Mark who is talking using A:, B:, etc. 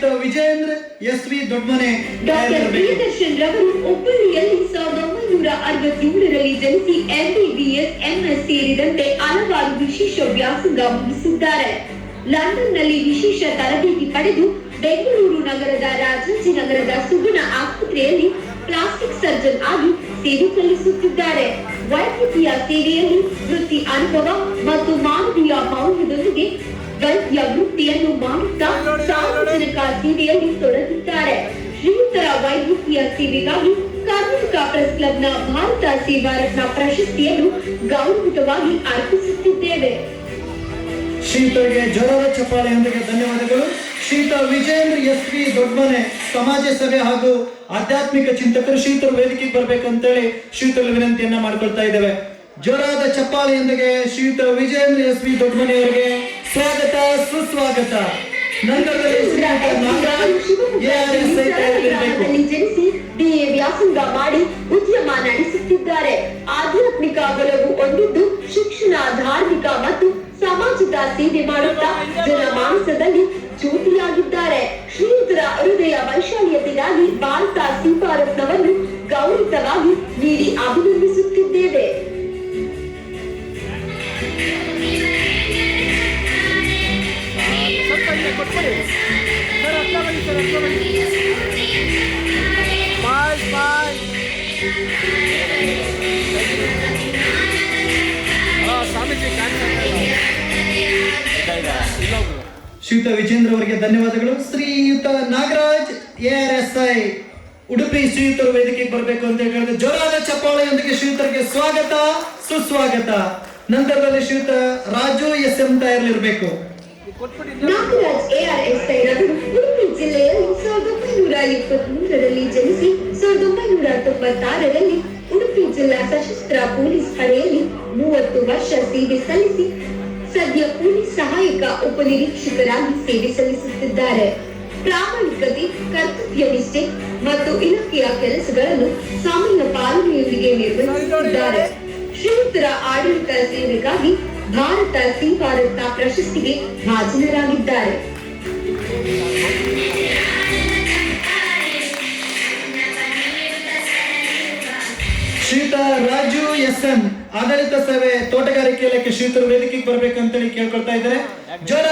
A: ಶ್ರೀಯುತ ವಿಜೇಂದ್ರ ಎಸ್.ವಿ. ದೊಡ್ಮನೆ.
B: ಡಾಕ್ಟರ್ ಪ್ರಿಯದರ್ಶನ್ ರವರು ಹುಬ್ಬಳ್ಳಿಯಲ್ಲಿ 1967ರಲ್ಲಿ ಜನಿಸಿ MBBS, MS ಸೇರಿದಂತೆ ಹಲವಾರು ವಿಶೇಷ ವ್ಯಾಸಂಗ ಮುಗಿಸಿದ್ದಾರೆ. ಲಂಡನ್ನಲ್ಲಿ ವಿಶೇಷ ತರಬೇತಿ ಪಡೆದು ಬೆಂಗಳೂರು ನಗರದ ರಾಜಾಜಿನಗರದ ಸುಗುಣ ಆಸ್ಪತ್ರೆಯಲ್ಲಿ ಪ್ಲಾಸ್ಟಿಕ್ ಸರ್ಜನ್ ಆಗಿ ಸೇವೆ ಸಲ್ಲಿಸುತ್ತಿದ್ದಾರೆ. ವೈದ್ಯಕೀಯ ಸೇವೆಯಲ್ಲಿ ವೃತ್ತಿ ಅನುಭವ ಮತ್ತು ಮಾನವೀಯ ಮೌಲ್ಯದೊಂದಿಗೆ ವೈದ್ಯ ವೃತ್ತಿಯನ್ನು ಮಾಡುತ್ತಾ ಸಾರ್ವಜನಿಕ ಸೇವೆಯಲ್ಲಿ ತೊಡಗಿದ್ದಾರೆ. ಶ್ರೀಯುತರ ವೈದ್ಯಕೀಯ ಸೇವೆಗಾಗಿ ಕರ್ನಾಟಕ ಪ್ರೆಸ್ ಕ್ಲಬ್ನ ಭಾರತ ಸೇವಾ ರತ್ನ ಪ್ರಶಸ್ತಿಯನ್ನು ಗೌರವವಾಗಿ ಅರ್ಪಿಸುತ್ತಿದ್ದೇವೆ.
A: ಶ್ರೀಯುತರಿಗೆ ಜೋರಾದ ಚಪ್ಪಾಳೆಯೊಂದಿಗೆ ಧನ್ಯವಾದಗಳು. ಶ್ರೀಯುತ ವಿಜೇಂದ್ರ ಎಸ್.ವಿ. ದೊಡ್ಮನೆ ಸಮಾಜ ಸೇವೆ ಹಾಗೂ ಆಧ್ಯಾತ್ಮಿಕ ಚಿಂತಕರು ಶ್ರೀಯುತರು ವೇದಿಕೆಗೆ ಬರ್ಬೇಕಂತೇಳಿ ಶ್ರೀಯುತರಲ್ಲಿ ವಿನಂತಿಯನ್ನ ಮಾಡ್ಕೊಳ್ತಾ ಇದ್ದೇವೆ. ಜೋರಾದ ಚಪ್ಪಾಳೆಯೊಂದಿಗೆ ಶ್ರೀಯುತ ವಿಜೇಂದ್ರ ಎಸ್.ವಿ. ದೊಡ್ಮನೆ ಅವರಿಗೆ ಸ್ವಾಗತ, ಸುಸ್ವಾಗತ.
B: ಜನಿಸಿ BA ವ್ಯಾಸಂಗ ಮಾಡಿ ಉದ್ಯಮ ನಡೆಸುತ್ತಿದ್ದಾರೆ. ಆಧ್ಯಾತ್ಮಿಕ ಒಲವು ಹೊಂದಿದ್ದು ಶಿಕ್ಷಣ, ಧಾರ್ಮಿಕ ಮತ್ತು ಸಮಾಜದ ಸೇವೆ ಮಾಡುತ್ತಾ ಜನಮಾನಸದಲ್ಲಿ ಜ್ಯೋತಿಯಾಗಿದ್ದಾರೆ. ಶ್ರೀಯುತರ ಹೃದಯ ವೈಶಾಲ್ಯತೆಗಾಗಿ ಭಾರತ ಸೇವಾ ರತ್ನವನ್ನು ಗೌರವವಾಗಿ ನೀಡಿ ಅಭಿನಂದಿಸುತ್ತಿದ್ದೇವೆ.
A: ಶ್ರೀಯುತ ವಿಜೇಂದ್ರ ಅವರಿಗೆ ಧನ್ಯವಾದಗಳು. ಶ್ರೀಯುತ ನಾಗರಾಜ್ ARSI ಉಡುಪಿ ಶ್ರೀಯುತರು ವೇದಿಕೆಗೆ ಬರಬೇಕು ಅಂತ ಹೇಳಿದ್ರೆ ಜೋರಾದ ಚಪ್ಪಾಳೆಯೊಂದಿಗೆ ಶ್ರೀಯುತರಿಗೆ ಸ್ವಾಗತ, ಸುಸ್ವಾಗತ. ನಂತರದಲ್ಲಿ ಶ್ರೀಯುತ ರಾಜು SM ಇರಬೇಕು.
B: ನಾಗರಾಜ್ ARSI ರವರು ಉಡುಪಿ ಜಿಲ್ಲೆಯಲ್ಲಿ 1923ರಲ್ಲಿ ಜನಿಸಿ 1996ರಲ್ಲಿ ಉಡುಪಿ ಜಿಲ್ಲಾ ಸಶಸ್ತ್ರ ಪೊಲೀಸ್ ಪಡೆಯಲ್ಲಿ 30 ವರ್ಷ ಸೇವೆ ಸಲ್ಲಿಸಿ ಸದ್ಯ ಪೊಲೀಸ್ ಸಹಾಯಕ ಉಪನಿರೀಕ್ಷಕರಾಗಿ ಸೇವೆ ಸಲ್ಲಿಸುತ್ತಿದ್ದಾರೆ. ಪ್ರಾಮಾಣಿಕತೆ, ಕರ್ತವ್ಯ ನಿಷ್ಠೆ ಮತ್ತು ಇಲಾಖೆಯ ಕೆಲಸಗಳನ್ನು ಸಮಯ ಪಾಲನೆಯೊಂದಿಗೆ ನಿರ್ವಹಿಸುತ್ತಿದ್ದಾರೆ. ಶ್ರೀಯುತರ ಆಡಳಿತ ಸೇವೆಗಾಗಿ ಭಾರತ ಸೇವಾ ರತ್ನ ಪ್ರಶಸ್ತಿಗೆ ಭಾಜನರಾಗಿದ್ದಾರೆ.
A: ಶ್ರೀಯುತ ರಾಜು SM ಆಡಳಿತ ಸೇವೆ ತೋಟಗಾರಿಕೆ ಇಲಾಖೆ ಶ್ರೀಯುತರು ವೇದಿಕೆಗೆ ಬರ್ಬೇಕಂತೇಳಿ ಕೇಳ್ಕೊಳ್ತಾ ಇದ್ದಾರೆ. ಜೋರ